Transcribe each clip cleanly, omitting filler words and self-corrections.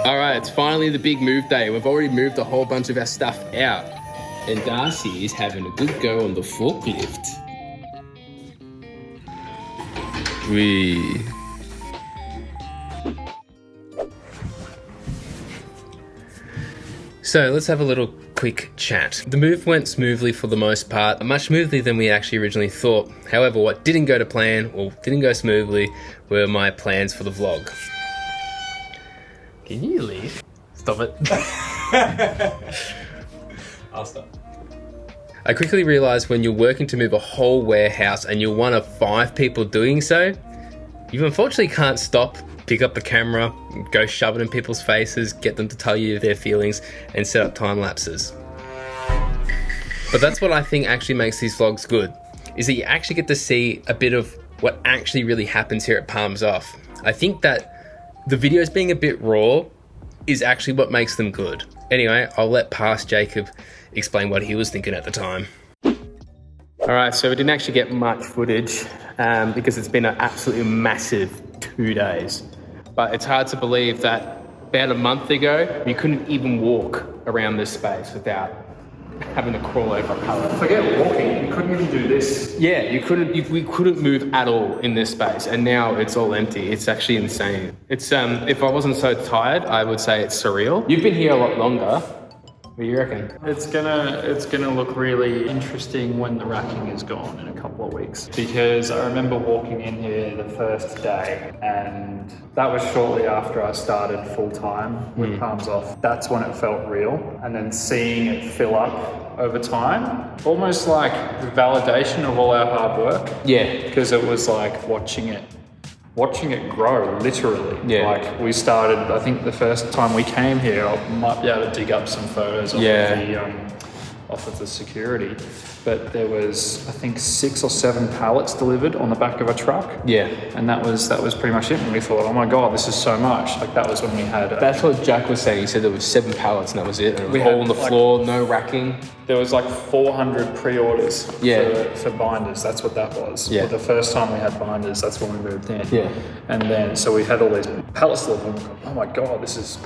All right, it's finally the big move day. We've already moved a whole bunch of our stuff out. And Darcy is having a good go on the forklift. So let's have a little quick chat. The move went smoothly for the most part, much smoothly than we actually originally thought. However, what didn't go to plan, or didn't go smoothly, were my plans for the vlog. Can you leave? Stop it. I'll stop. I quickly realized when you're working to move a whole warehouse and you're one of 5 people doing so, you unfortunately can't stop, pick up the camera, go shove it in people's faces, get them to tell you their feelings, and set up time lapses. But that's what I think actually makes these vlogs good, is that you actually get to see a bit of what actually really happens here at Palms Off. I think that the videos being a bit raw is actually what makes them good. Anyway, I'll let past Jacob explain what he was thinking at the time. All right, so we didn't actually get much footage because it's been an absolutely massive 2 days. But it's hard to believe that about a month ago, you couldn't even walk around this space without having to crawl over a pallet. Forget walking, you couldn't even do this. Yeah, we couldn't move at all in this space, and now it's all empty. It's actually insane. It's if I wasn't so tired, I would say it's surreal. You've been here a lot longer. What do you reckon? It's gonna look really interesting when the racking is gone in a couple of weeks. Because I remember walking in here the first day, and that was shortly after I started full time with Palms Off. That's when it felt real, and then seeing it fill up over time, almost like the validation of all our hard work. Yeah, because it was like watching it grow, literally. Yeah. Like we started, I think the first time we came here, I might be able to dig up some photos off of the security, but there was, I think, 6 or 7 pallets delivered on the back of a truck. Yeah. And that was pretty much it. And we thought, oh my God, this is so much. Like that was when we had... That's what Jack was saying. He said there was 7 pallets and that was it. And it was all on the floor, no racking. There was like 400 pre-orders for binders. That's what that was. Yeah. But the first time we had binders, that's when we moved in. Yeah. And then, so we had all these pallets delivered. Oh my God, this is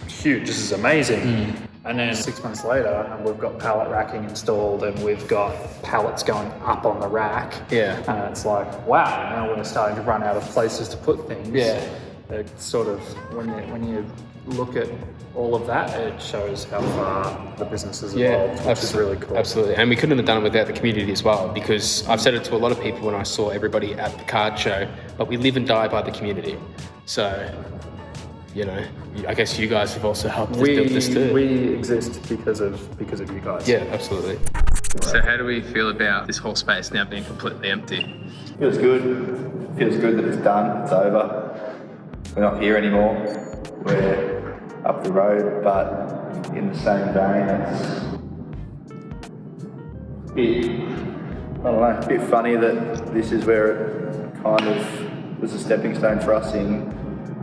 huge. This is amazing. And then 6 months later, and we've got pallet racking installed, and we've got pallets going up on the rack. Yeah. And it's like, wow, now we're starting to run out of places to put things. Yeah. It's sort of, when you look at all of that, it shows how far the business has evolved, which is really cool. Absolutely. And we couldn't have done it without the community as well, because I've said it to a lot of people when I saw everybody at the card show, but we live and die by the community. So, you know, I guess you guys have also helped us build this too. We exist because of you guys. Yeah, absolutely. So how do we feel about this whole space now being completely empty? Feels good. Feels good that it's done. It's over. We're not here anymore. We're up the road, but in the same vein, it's a bit funny that this is where it kind of was a stepping stone for us in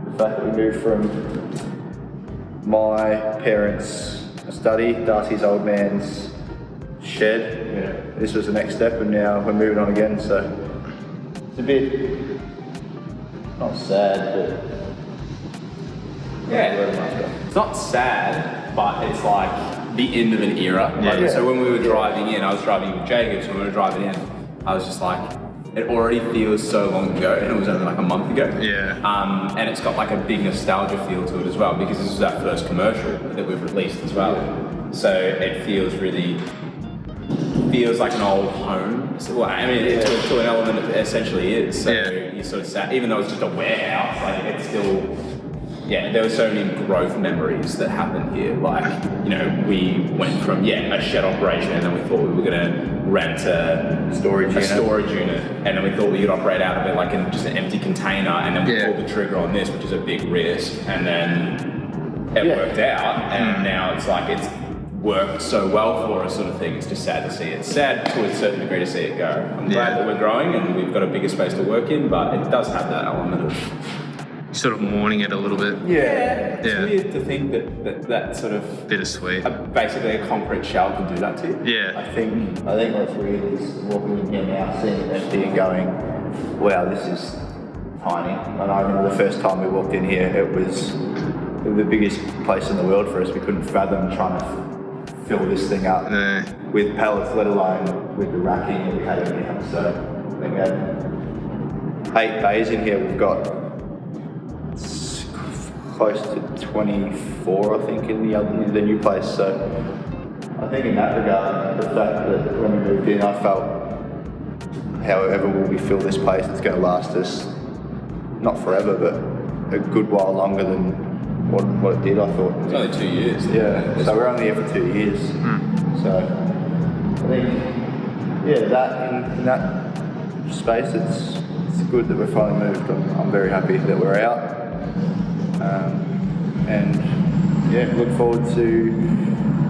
the fact that we moved from my parents' study, Darcy's old man's shed. Yeah. This was the next step, and now we're moving on again, so it's a bit, not sad, but it's not sad, but it's like the end of an era. So when we were driving in, I was driving with Jacob, so when we were driving in, I was just like, it already feels so long ago, and it was only like a month ago. Yeah. And it's got like a big nostalgia feel to it as well, because this was our first commercial that we've released as well. So it feels like an old home. So, well, I mean, to an element it essentially is. So you're sort of sad, even though it's just a warehouse, like it's still... Yeah, there were so many growth memories that happened here. Like, you know, we went from, a shed operation, and then we thought we were going to rent a storage unit, and then we thought we could operate out of it like in just an empty container, and then we pulled the trigger on this, which is a big risk, and then it worked out, and now it's like it's worked so well for us, sort of thing. It's just sad to see it. It's sad to a certain degree to see it go. I'm glad that we're growing and we've got a bigger space to work in, but it does have that element of... Sort of mourning it a little bit. It's weird to think that sort of bittersweet. Basically, a concrete shell can do that to you. Yeah. I think what's weird is walking in here now, seeing it empty and going, wow, this is tiny. And I remember the first time we walked in here, it was the biggest place in the world for us. We couldn't fathom trying to fill this thing up with pallets, let alone with the racking that we had in here. So I think we had 8 bays in here. We've got close to 24, I think, in the new place. So I think in that regard, the fact that when we moved in, I felt however we fill this place, it's going to last us not forever, but a good while longer than what it did, I thought. It's only 2 years. Yeah, so we're only here for 2 years. So I think, yeah, that in that space, it's good that we're finally moved. I'm very happy that we're out. And yeah, look forward to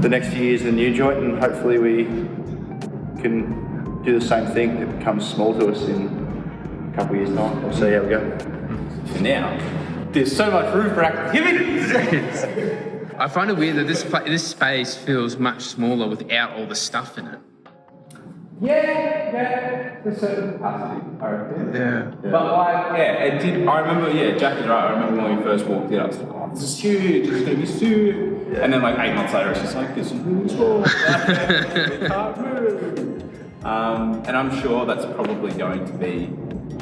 the next few years in the new joint, and hopefully we can do the same thing. It becomes small to us in a couple of years' time. We'll see how we go. For now, there's so much room for activities. I find it weird that this space feels much smaller without all the stuff in it. Yeah, there's certain capacity, I reckon. Yeah. But like, it did. I remember, Jack is right. I remember when we first walked in, I was like, oh, this is huge. It's going to be huge. Yeah. And then like 8 months later, it's just like, this is really small. We can't move. And I'm sure that's probably going to be,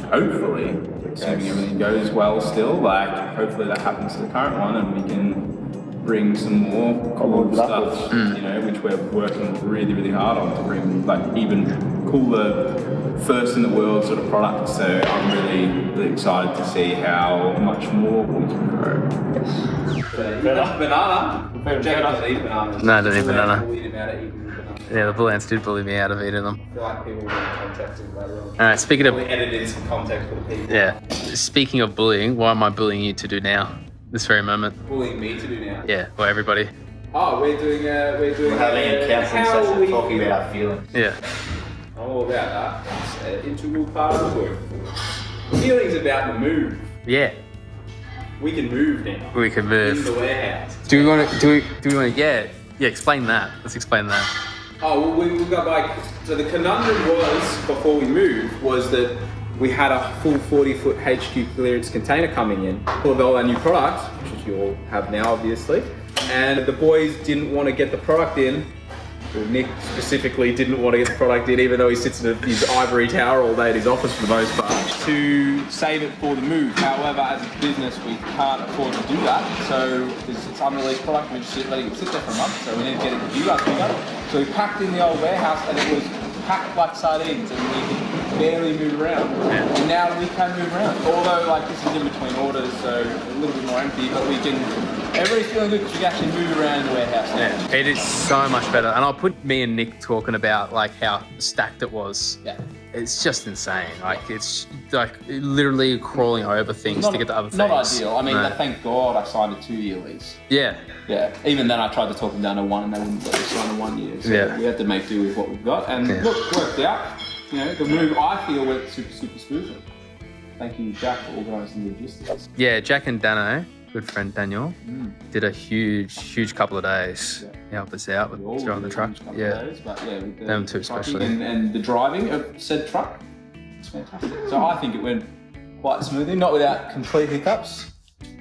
hopefully, assuming everything goes well still, like hopefully that happens to the current one and we can bring some more cool stuff, you know, which we're working really, really hard on to bring like even cooler, first in the world sort of products. So I'm really, really excited to see how much more we can grow. Banana. Jack doesn't eat bananas. No, I don't eat banana. Bullied him out of eating bananas. Yeah, the bull ants did bully me out of eating them. I feel like people will get context in later on. Alright, speaking of... Probably edit in some context for the people. Yeah. Speaking of bullying, what am I bullying you to do now? This very moment? Bullying me to do now. Yeah, or everybody. Oh, we're Having a counselling session, talking about our feelings. Yeah. I'm all about that. It's an integral part of the work. Feelings about the move. Yeah. We can move now. We can In move. the warehouse. Do we want to, yeah, explain that. Let's explain that. Oh, well, we got like, so the conundrum was, before we moved, was that we had a full 40-foot HQ clearance container coming in full of all our new products, which you all have now, obviously. And the boys didn't want to get the product in. Well, Nick specifically didn't want to get the product in, even though he sits in his ivory tower all day at his office for the most part, to save it for the move. However, as a business, we can't afford to do that. So it's unreleased product, we're just letting it sit there for a month. So we need to get it to you guys quicker. So we packed in the old warehouse and it was packed like sardines and we could barely move around. Yeah. And now we can move around. Although like this is in between orders, so a little bit more empty, but we can, everybody's feeling good because we can actually move around the warehouse now. Yeah, it is so much better. And I'll put me and Nick talking about like how stacked it was. Yeah. It's just insane. Like it's like literally crawling over things to get to other things. Not ideal. I mean, thank God I signed a 2-year lease. Yeah. Yeah. Even then, I tried to talk them down to 1, and they wouldn't let us sign a 1 year. So yeah. We had to make do with what we've got, and look, worked out. You know, the move I feel went super, super smoothly. Thank you, Jack, for organising the logistics. Yeah, Jack and Dano, good friend Daniel, did a huge couple of days. Yeah. He helped us out with throwing the truck. Yeah. Days, but yeah, with them too, especially. And the driving of said truck, it's fantastic. So I think it went quite smoothly, not without complete hiccups.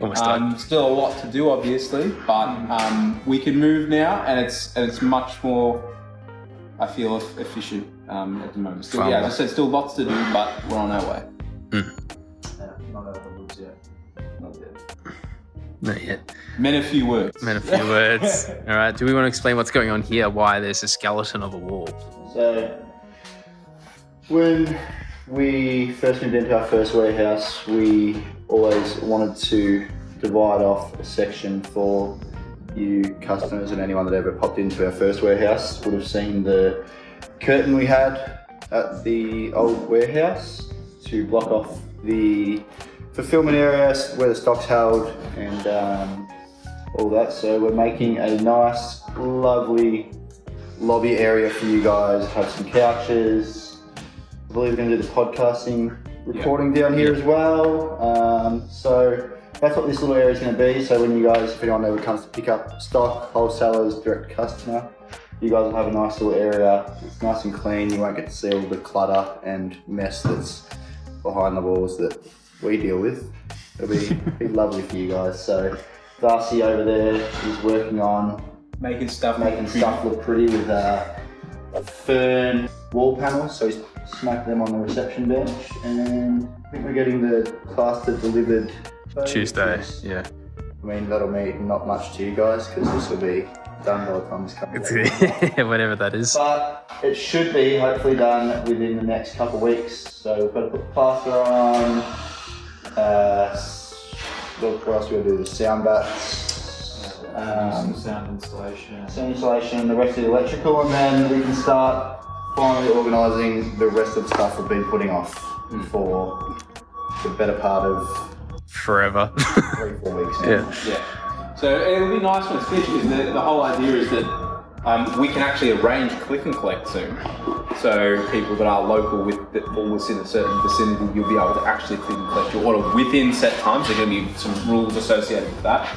Almost done. Still a lot to do, obviously, but we can move now, and it's much more, I feel, efficient at the moment. Still, as I said, still lots to do, but we're on our way. Not out of the woods yet. Not yet. Not yet. Men a few words. All right. Do we want to explain what's going on here? Why there's a skeleton of a wall? So, when we first moved into our first warehouse, we always wanted to divide off a section for you customers, and anyone that ever popped into our first warehouse would have seen the curtain we had at the old warehouse to block off the fulfillment area where the stock's held and all that. So we're making a nice, lovely lobby area for you guys. Have some couches. I believe we're going to do the podcasting recording down here as well. So that's what this little area is going to be. So when you guys, if anyone ever comes to pick up stock, wholesalers, direct customer, you guys will have a nice little area. It's nice and clean. You won't get to see all the clutter and mess that's behind the walls that we deal with. It'll be lovely for you guys. So Darcy over there is working on Making stuff look pretty with fern wall panels, so he's smacked them on the reception bench, and I think we're getting the plaster delivered Tuesday, yeah. I mean, that'll mean not much to you guys because this will be done by the time this comes out. Whatever that is. But it should be hopefully done within the next couple of weeks. So we've got to put the plaster on. What else we got to do? The sound bats. Some sound installation. Sound installation, the rest of the electrical, and then we can start finally organising the rest of the stuff we've been putting off for the better part of forever. 3-4 weeks now. Yeah. So it'll be nice when it's finished because the whole idea is that we can actually arrange click and collect soon. So people that are local that fall within a certain vicinity, you'll be able to actually click and collect your order within set times. There are going to be some rules associated with that.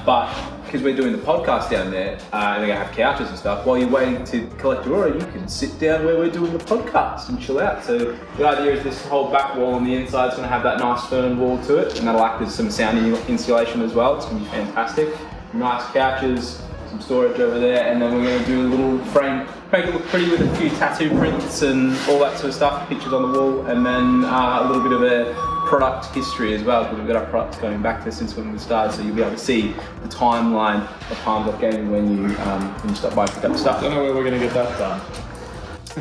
But because we're doing the podcast down there, and they're going to have couches and stuff, while you're waiting to collect your order, you can sit down where we're doing the podcast and chill out. So the idea is this whole back wall on the inside is going to have that nice fern wall to it, and that'll act as some sound insulation as well. It's going to be fantastic. Nice couches, some storage over there, and then we're going to do a little frame, make it look pretty with a few tattoo prints and all that sort of stuff, pictures on the wall, and then a little bit of a product history as well, because we've got our products going back to since when we started, so you'll be able to see the timeline of Palms Off Gaming when you stop by pick up stuff. I don't know where we're going to get that done.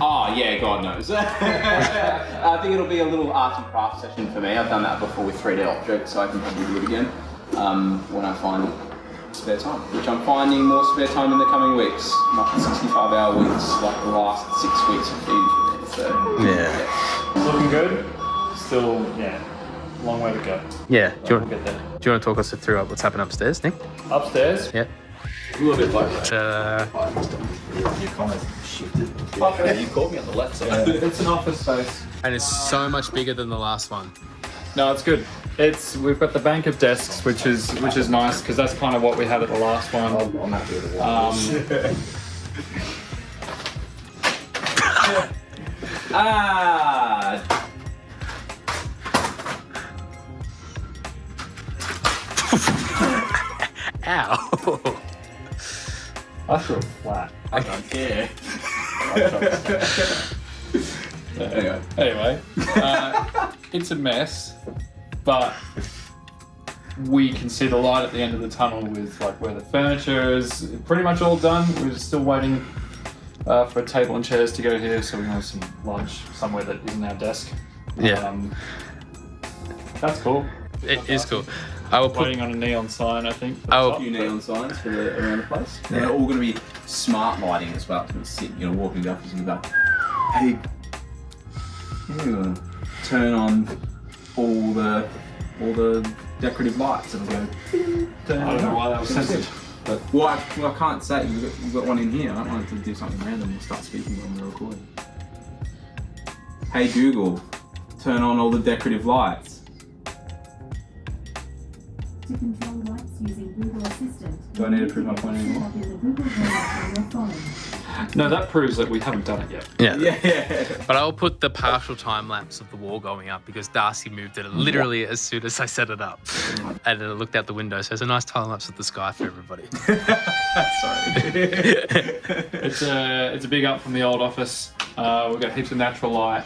Oh yeah, God knows. I think it'll be a little arts and crafts session for me. I've done that before with 3D objects, so I can probably do it again when I find spare time, which I'm finding more spare time in the coming weeks, not 65-hour weeks like the last 6 weeks have been for me. So Yeah. Looking good. Still, long way to go. Yeah. Do you We'll get there. want to talk us through what's happening upstairs, Nick? Upstairs. Yeah. a little bit like Your comments shifted. you called me on the left side. It's an office space. And it's so much bigger than the last one. No, it's good. We've got the bank of desks, which is nice because that's kind of what we had at the last one. I'm happy with the Ow. I feel flat. I don't care. Anyway, it's a mess, but we can see the light at the end of the tunnel with like where the furniture is pretty much all done. We're still waiting for a table and chairs to go here, so we can have some lunch somewhere that isn't our desk. Yeah. That's cool. It is cool. I will put Waiting on a neon sign, I think. A few neon signs for around the place. They're all going to be smart lighting as well. So you're walking up and you're like, hey, you're going to turn on all the decorative lights and go. I don't know why that was censored. Well, I can't say. You've got one in here. I don't want it to do something random and start speaking when we're recording. Hey Google, turn on all the decorative lights. To control lights using Google Assistant. Do I need to prove my point anymore? No, that proves that we haven't done it yet. yeah. Yeah. But I'll put the partial time lapse of the wall going up because Darcy moved it literally as soon as I set it up. And then I looked out the window, so it's a nice time lapse of the sky for everybody. Sorry. It's a big up from the old office. We've got heaps of natural light.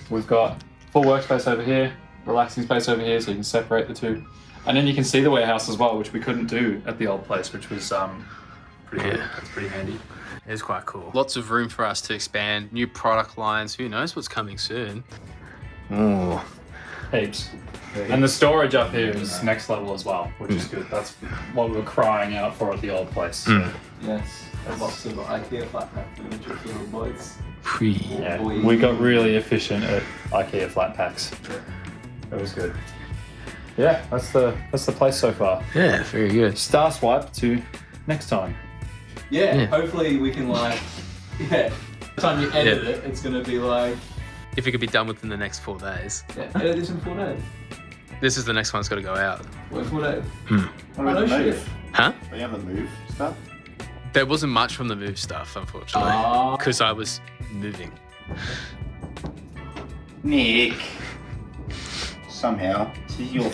We've got full workspace over here, relaxing space over here, so you can separate the two. And then you can see the warehouse as well, which we couldn't do at the old place, which was pretty good. It's pretty handy. It is quite cool. Lots of room for us to expand, new product lines. Who knows what's coming soon? Oh, Heaps. And the storage up here is next level as well, which is good. That's what we were crying out for at the old place. So, Yes. Lots of IKEA flat pack furniture for the boys. yeah, we got really efficient at IKEA flat packs. It was good. Yeah, that's the place so far. yeah, very good. Star swipe to next time. Yeah, hopefully we can by the time you edit it, it's going to be like, If it could be done within the next 4 days. edit this in 4 days. This is the next one's got to go out. What 4 days? What about the shit. move? Huh? Do you have the move stuff? There wasn't much from the move stuff, unfortunately, because I was moving. Nick. Somehow. This is your